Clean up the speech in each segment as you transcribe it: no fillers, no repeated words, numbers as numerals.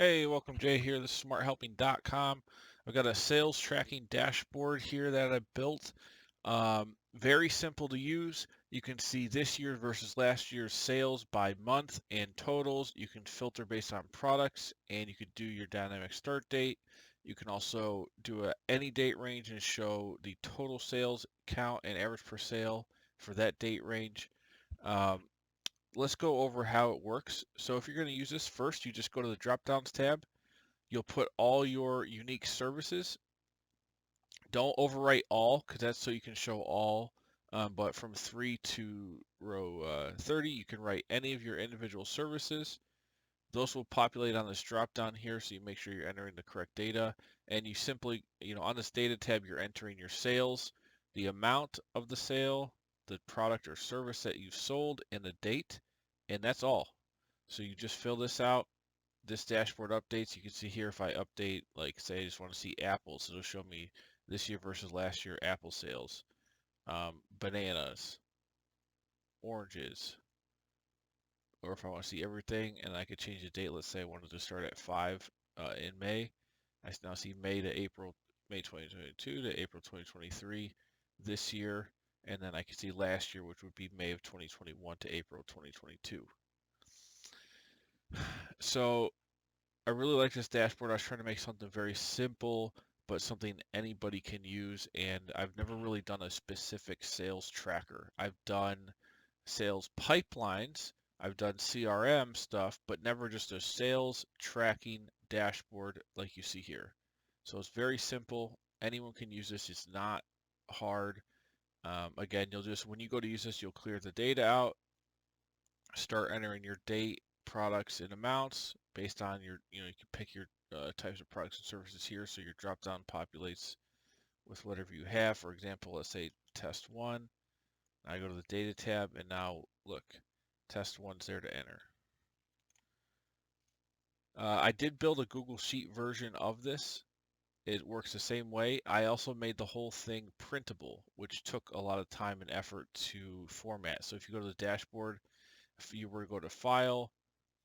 Hey, welcome Jay here. This is smarthelping.com. I've got a sales tracking dashboard here that I built. Very simple to use. You can see this year versus last year's sales by month and totals. You can filter based on products and you could do your dynamic start date. You can also do any date range and show the total sales count and average per sale for that date range. Um, let's go over how it works. So if you're going to use this first, you just go to the drop downs tab. You'll put all your unique services. Don't overwrite all because that's so you can show all. But from 3 to row 30, you can write any of your individual services. Those will populate on this drop down here, so you make sure you're entering the correct data. And you simply, on this data tab, you're entering your sales, the amount of the sale, the product or service that you've sold, and the date, and that's all. So you just fill this out. This dashboard updates. You can see here if I update, like say I just want to see apples, it'll show me this year versus last year apple sales, bananas, oranges, or if I want to see everything and I could change the date. Let's say I wanted to start at 5 in May. I now see May to April, May 2022 to April 2023 this year, and then I can see last year, which would be May of 2021 to April 2022. So I really like this dashboard. I was trying to make something very simple, but something anybody can use. And I've never really done a specific sales tracker. I've done sales pipelines, I've done CRM stuff, but never just a sales tracking dashboard like you see here. So it's very simple. Anyone can use this. It's not hard. Again, you'll just, when you go to use this, you'll clear the data out, start entering your date, products, and amounts based on your, you can pick your types of products and services here. So your drop down populates with whatever you have. For example, let's say test one. I go to the data tab and now look, test one's there to enter. I did build a Google Sheet version of this. It works the same way. I also made the whole thing printable, which took a lot of time and effort to format. So if you go to the dashboard, if you were to go to File,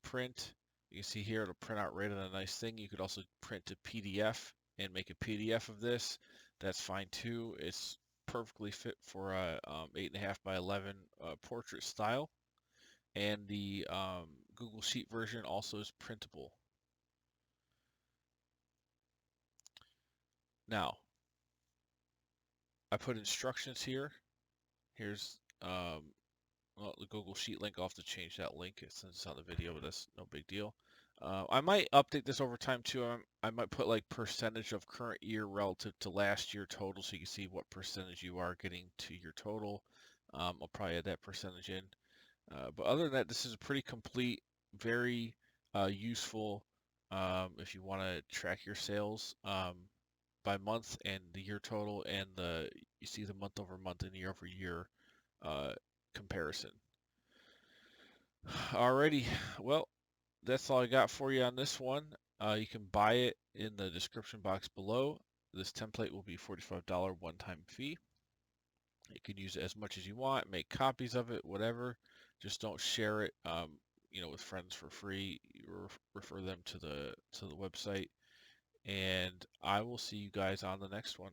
Print, you can see here it'll print out right on a nice thing. You could also print to PDF and make a PDF of this. That's fine too. It's perfectly fit for a 8.5 by 11 portrait style. And the Google Sheet version also is printable. Now, I put instructions here. Here's well, the Google Sheet link. I'll have to change that link since it's on the video, but that's no big deal. I might update this over time too. I might put like percentage of current year relative to last year total, so you can see what percentage you are getting to your total. I'll probably add that percentage in. But other than that, this is a pretty complete, very useful if you want to track your sales by month and the year total, and you see the month over month and year over year uh, comparison. Alrighty, well, that's all I got for you on this one. You can buy it in the description box below. This template will be $45 one-time fee. You can use it as much as you want, make copies of it, whatever. Just don't share it, with friends for free. You refer them to the website, and I will see you guys on the next one.